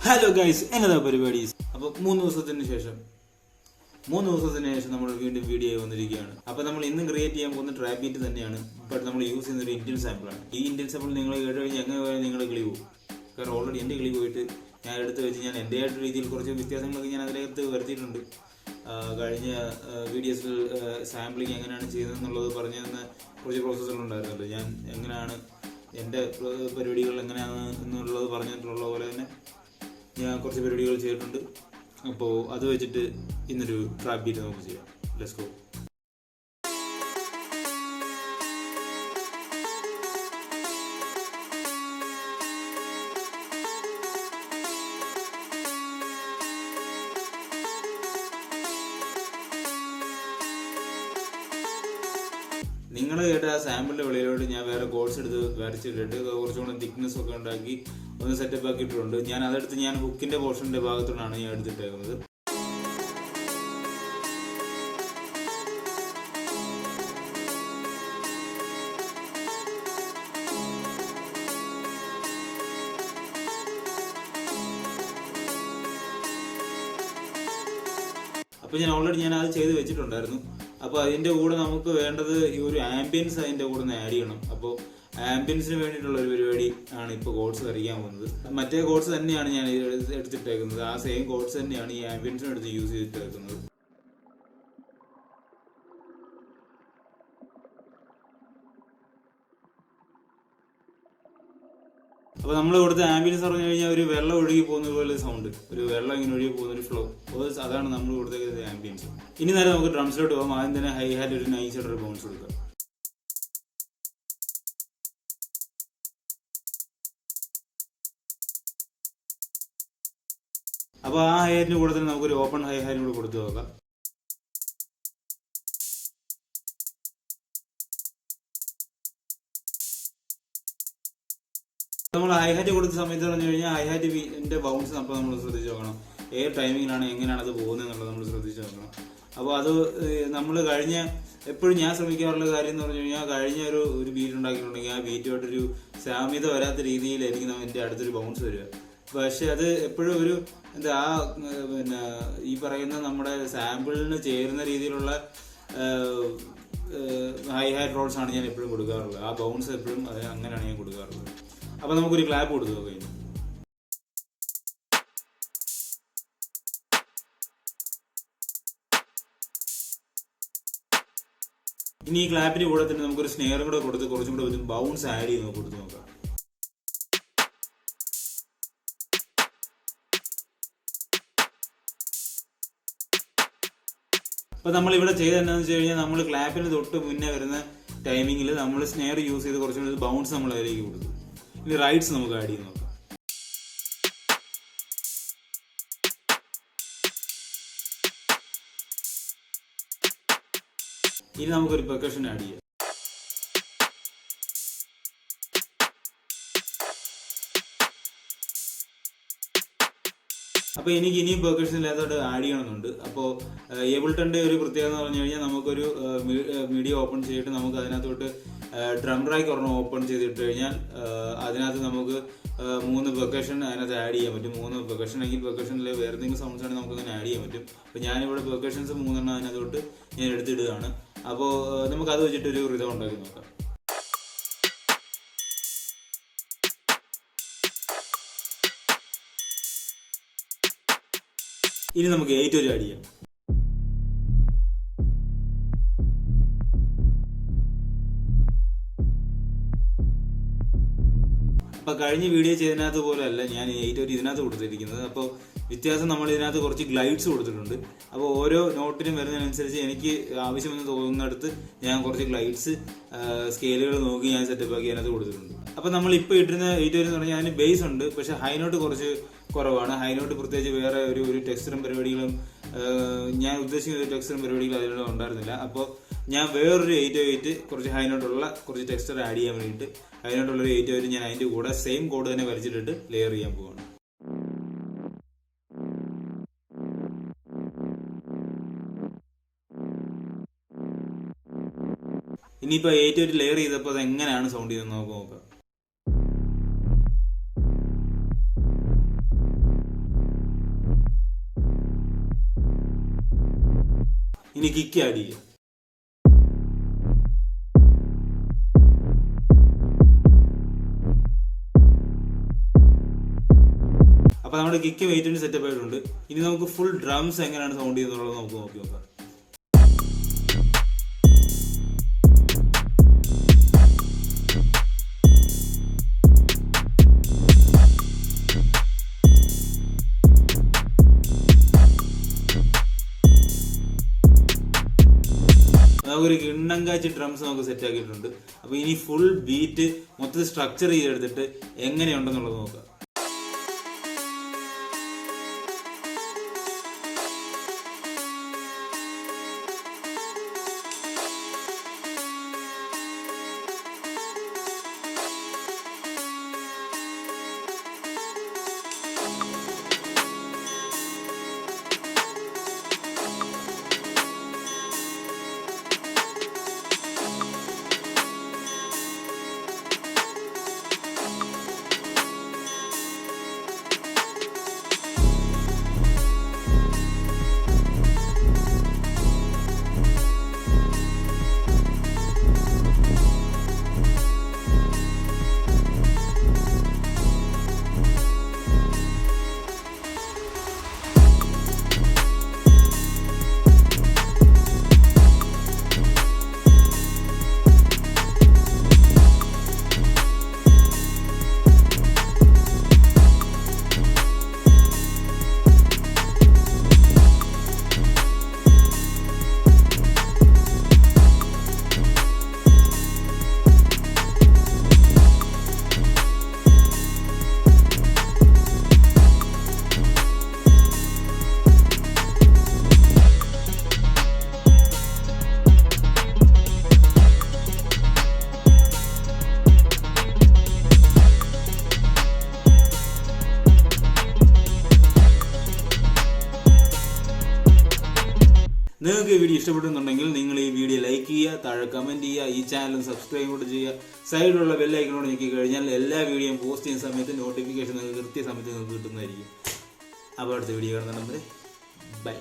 Hello guys, എന്നതാ പരിപാടി? അപ്പോൾ 3 ദിവസത്തിന് ശേഷം നമ്മൾ വീണ്ടും വീഡിയോ വന്നിരിക്കുകയാണ്. അപ്പോൾ നമ്മൾ ഇന്ന് ക്രിയേറ്റ് ചെയ്യാൻ പോകുന്ന ട്രാപ്പ് ബീറ്റ് തന്നെയാണ്. ബട്ട് നമ്മൾ യൂസ് ചെയ്യുന്ന ഒരു ഇന്ത്യൻ സാമ്പിളാണ്. ഈ ഇന്ത്യൻ സാമ്പിൾ നിങ്ങൾ കേട്ട് കഴിഞ്ഞാൽ എങ്ങനെ പോയാൽ നിങ്ങളുടെ കിളി പോകും. കാരണം ഓൾറെഡി എൻ്റെ കിളി പോയിട്ട് ഞാൻ എടുത്ത് വെച്ച് ഞാൻ എൻ്റെ ആയിട്ട് രീതിയിൽ കുറച്ച് വ്യത്യാസങ്ങളൊക്കെ ഞാൻ അതിനകത്ത് വരുത്തിയിട്ടുണ്ട്. കഴിഞ്ഞ വീഡിയോസിൽ സാമ്പിളിങ് എങ്ങനെയാണ് ചെയ്യുന്നതെന്നുള്ളത് പറഞ്ഞു തന്ന കുറച്ച് പ്രോസസ്സുകളുണ്ടായിരുന്നല്ലോ. ഞാൻ എങ്ങനെയാണ് എൻ്റെ പരിപാടികൾ എങ്ങനെയാണ് എന്നുള്ളത് പറഞ്ഞിട്ടുള്ള പോലെ തന്നെ ഞാൻ കുറച്ച് പരിപാടികൾ ചെയ്തിട്ടുണ്ട്. അപ്പോൾ അത് വെച്ചിട്ട് ഇന്നൊരു ട്രാപ്പ് ബീറ്റ് നമുക്ക് ചെയ്യാം. Let's go. നിങ്ങൾ കേട്ട ആ സാമ്പിളിൻ്റെ വെളിയിലോട്ട് ഞാൻ വേറെ കോഴ്സ് എടുത്ത് വരച്ചിട്ടിട്ട് കുറച്ചുകൂടെ തിക്നെസ് ഒക്കെ ഉണ്ടാക്കി ഒന്ന് സെറ്റപ്പ് ആക്കിയിട്ടുണ്ട്. ഞാൻ അതെടുത്ത് ഞാൻ ഹുക്കിൻ്റെ പോർഷൻ്റെ ഭാഗത്തോടാണ് ഞാൻ എടുത്തിട്ടേക്കുന്നത്. അപ്പോൾ ഞാൻ ഓൾറെഡി അത് ചെയ്ത് വെച്ചിട്ടുണ്ടായിരുന്നു. അപ്പോൾ അതിൻ്റെ കൂടെ നമുക്ക് വേണ്ടത് ഈ ഒരു ആംബിയൻസ് അതിൻ്റെ കൂടെ ഒന്ന് ആഡ് ചെയ്യണം. അപ്പോൾ ആംബിയൻസിന് വേണ്ടിയിട്ടുള്ള ഒരു പരിപാടി ആണ് ഇപ്പോൾ കോഡ്സ് വരയ്ക്കാൻ പോകുന്നത്. മറ്റേ കോഡ്സ് തന്നെയാണ് ഞാൻ എടുത്തിട്ടേക്കുന്നത്. ആ സെയിം കോഡ്സ് തന്നെയാണ് ഈ ആംബിയൻസിനും എടുത്ത് യൂസ് ചെയ്തിട്ടേക്കുന്നത്. അപ്പോൾ നമ്മൾ ഇവിടുത്തെ ആംബിയൻസ് പറഞ്ഞു കഴിഞ്ഞാൽ ഒരു വെള്ളം ഒഴുകി പോകുന്ന പോലെ സൗണ്ട്, ഒരു വെള്ളം ഇങ്ങനെ ഒഴുകി പോകുന്ന ഒരു ഫ്ലോ, അതാണ് നമ്മൾ ഇവിടുത്തെ ആംബിയൻസ്. ഇനി നേരെ നമുക്ക് ഡ്രംസിലോട്ട് പോകാം. ആദ്യം തന്നെ ഹൈ ഹാറ്റ് ഒരു നൈസായിട്ടൊരു ബൗൺസ് കൊടുക്കാം. അപ്പോൾ ആ ഹൈ ഹാറ്റിന് കൂടെ തന്നെ നമുക്കൊരു ഓപ്പൺ ഹൈ ഹാറ്റും കൂടെ കൊടുത്തു നോക്കാം. നമ്മൾ ഹൈ ഹാറ്റ് കൊടുത്ത സമയത്ത് പറഞ്ഞു കഴിഞ്ഞാൽ ഹൈ ഹാറ്റിന്റെ ബൗൺസ് അപ്പോൾ നമ്മൾ ശ്രദ്ധിച്ച് നോക്കണം. ഏത് ടൈമിങ്ങിലാണ് എങ്ങനെയാണ് അത് പോകുന്നത് എന്നുള്ളത് നമ്മൾ ശ്രദ്ധിച്ച് നോക്കണം. അപ്പോൾ അത് നമ്മൾ എപ്പോഴും ഞാൻ ശ്രമിക്കാറുള്ള കാര്യം എന്ന് പറഞ്ഞു കഴിഞ്ഞാൽ കഴിഞ്ഞ ഒരു ബീറ്റ് ഉണ്ടാക്കിയിട്ടുണ്ടെങ്കിൽ ആ ബീറ്റുമായിട്ടൊരു സാമ്യത വരാത്ത രീതിയിലായിരിക്കും എൻ്റെ അടുത്തൊരു ബൗൺസ് വരിക. പക്ഷെ അത് എപ്പോഴും പിന്നെ ഈ പറയുന്ന നമ്മുടെ സാമ്പിളിന് ചേരുന്ന രീതിയിലുള്ള ഹൈ ഹാറ്റ് റോൾസ് ആണ് ഞാൻ എപ്പോഴും കൊടുക്കാറുള്ളത്. ആ ബൗൺസ് എപ്പോഴും അങ്ങനെയാണ് ഞാൻ കൊടുക്കാറുള്ളത്. അപ്പോൾ നമുക്കൊരു ക്ലാപ്പ് കൊടുത്തു നോക്കാം. ഇനി ഈ ക്ലാപ്പിന് കൂടെ തന്നെ നമുക്കൊരു സ്നെയറും കൂടെ കൊടുത്ത് കുറച്ചും കൂടെ ഒരു ബൗൺസ് ആഡ് ചെയ്ത് കൊടുത്ത് നോക്കാം. അപ്പോൾ നമ്മളിവിടെ ചെയ്തെന്നാന്ന് വെച്ച് കഴിഞ്ഞാൽ നമ്മൾ ക്ലാപ്പിന് തൊട്ട് മുന്നേ വരുന്ന ടൈമിങ്ങിൽ നമ്മൾ സ്നെയർ യൂസ് ചെയ്ത് കുറച്ചും കൂടി ബൗൺസ് നമ്മൾ അതിലേക്ക് കൊടുത്തു. ഇനി റൈറ്റ്സ് നമുക്ക് ആഡ് ചെയ്ത് നോക്കാം. ഇനി നമുക്കൊരു പെർക്കഷൻ ആഡ് ചെയ്യാം. അപ്പോൾ എനിക്ക് ഇനിയും പെർക്കഷൻ ഇല്ലാത്തതായിട്ട് ആഡ് ചെയ്യണമെന്നുണ്ട്. അപ്പോൾ ഏബിൾട്ടൻ്റെ ഒരു പ്രത്യേകത എന്ന് പറഞ്ഞു കഴിഞ്ഞാൽ നമുക്കൊരു മീഡിയ ഓപ്പൺ ചെയ്തിട്ട് നമുക്ക് അതിനകത്തോട്ട് ഡ്രം ട്രാക്ക് ഒരെണ്ണം ഓപ്പൺ ചെയ്തിട്ട് കഴിഞ്ഞാൽ അതിനകത്ത് നമുക്ക് 3 പെർക്കഷൻ അതിനകത്ത് ആഡ് ചെയ്യാൻ പറ്റും. 3 പെർക്കഷൻ അല്ലെങ്കിൽ പെർക്കഷനിൽ വേറെ എന്തെങ്കിലും സൗണ്ട്സ് ആണെങ്കിൽ നമുക്ക് അങ്ങനെ ആഡ് ചെയ്യാൻ പറ്റും. അപ്പോൾ ഞാനിവിടെ പെർക്കഷൻസ് 3 അതിനകത്തോട്ട് ഞാൻ എടുത്തിടുകയാണ്. അപ്പോൾ നമുക്ക് അത് വെച്ചിട്ടൊരു റിതം ഉണ്ടാക്കി നോക്കാം. ഇനി നമുക്ക് 8 ആഡ് ചെയ്യാം. അപ്പോൾ കഴിഞ്ഞ വീഡിയോ ചെയ്തതിനകത്ത് പോലെ അല്ല ഞാൻ 8 ഇതിനകത്ത് കൊടുത്തിരിക്കുന്നത്. അപ്പോൾ വ്യത്യാസം നമ്മൾ ഇതിനകത്ത് കുറച്ച് ഗ്ലൈഡ്സ് കൊടുത്തിട്ടുണ്ട്. അപ്പോൾ ഓരോ നോട്ടിനും വരുന്നതിനനുസരിച്ച് എനിക്ക് ആവശ്യമെന്ന് തോന്നുന്നിടത്ത് ഞാൻ കുറച്ച് ഗ്ലൈഡ്സ് സ്കെയിലുകൾ നോക്കി ഞാൻ സെറ്റപ്പ് ആക്കി അതിനകത്ത് കൊടുത്തിട്ടുണ്ട്. അപ്പോൾ നമ്മളിപ്പോൾ ഇട്ടിരുന്ന 8 എന്ന് പറഞ്ഞാൽ അതിന് ബേസ് ഉണ്ട്, പക്ഷേ ഹൈ നോട്ട് കുറച്ച് കുറവാണ്. ഹൈ നോട്ട് പ്രത്യേകിച്ച് വേറെ ഒരു ടെക്സ്ചറും പരിപാടികളും ഞാൻ ഉദ്ദേശിക്കുന്ന ഒരു ടെക്സ്ചറും പരിപാടികളും അതിലൂടെ ഉണ്ടായിരുന്നില്ല. അപ്പോൾ ഞാൻ വേറൊരു 808 കുറച്ച് ഹൈ നോട്ടുള്ള കുറച്ച് ടെക്സ്ചർ ആഡ് ചെയ്യാൻ വേണ്ടിയിട്ട് ഹൈ നോട്ടുള്ളൊരു 808 ഞാൻ അതിൻ്റെ കൂടെ സെയിം കോഡ് തന്നെ വരച്ചിട്ടിട്ട് ലെയർ ചെയ്യാൻ പോവുകയാണ്. ഇനിയിപ്പോൾ 808 ലെയർ ചെയ്തപ്പോൾ അത് എങ്ങനെയാണ് സൗണ്ട് ചെയ്തെന്ന് നോക്കാം. ഇനി കിക്ക് ആഡ് ചെയ്യുക. അപ്പോൾ നമ്മുടെ കിക്ക് വെയിറ്റിന് സെറ്റപ്പ് ആയിട്ടുണ്ട്. ഇനി നമുക്ക് ഫുൾ ഡ്രംസ് എങ്ങനെയാണ് സൗണ്ട് ചെയ്യുന്നുള്ളത് നമുക്ക് നോക്കി നോക്കാം. നമുക്കൊരു കിണ്ണം കാച്ചി ഡ്രംസ് നമുക്ക് സെറ്റ് ആക്കിയിട്ടുണ്ട്. അപ്പോൾ ഇനി ഫുൾ ബീറ്റ് മൊത്തത്തിൽ സ്ട്രക്ചർ ചെയ്തെടുത്തിട്ട് എങ്ങനെയുണ്ടെന്നുള്ളത് നോക്കാം. നിങ്ങൾക്ക് ഈ വീഡിയോ ഇഷ്ടപ്പെടുന്നുണ്ടെങ്കിൽ നിങ്ങൾ ഈ വീഡിയോ ലൈക്ക് ചെയ്യുക, താഴെ കമൻറ്റ് ചെയ്യുക, ഈ ചാനൽ സബ്സ്ക്രൈബ് കൂടെ ചെയ്യുക. സൈഡിലുള്ള ബെല്ലൈക്കനോട് ഞെക്കി കഴിഞ്ഞാൽ എല്ലാ വീഡിയോയും പോസ്റ്റ് ചെയ്യുന്ന സമയത്ത് നോട്ടിഫിക്കേഷൻ നിങ്ങൾക്ക് കൃത്യസമയത്ത് നിങ്ങൾക്ക് കിട്ടുന്നതായിരിക്കും. അപ്പോൾ അടുത്ത വീഡിയോ കാണുന്ന നമ്പർ ബൈ.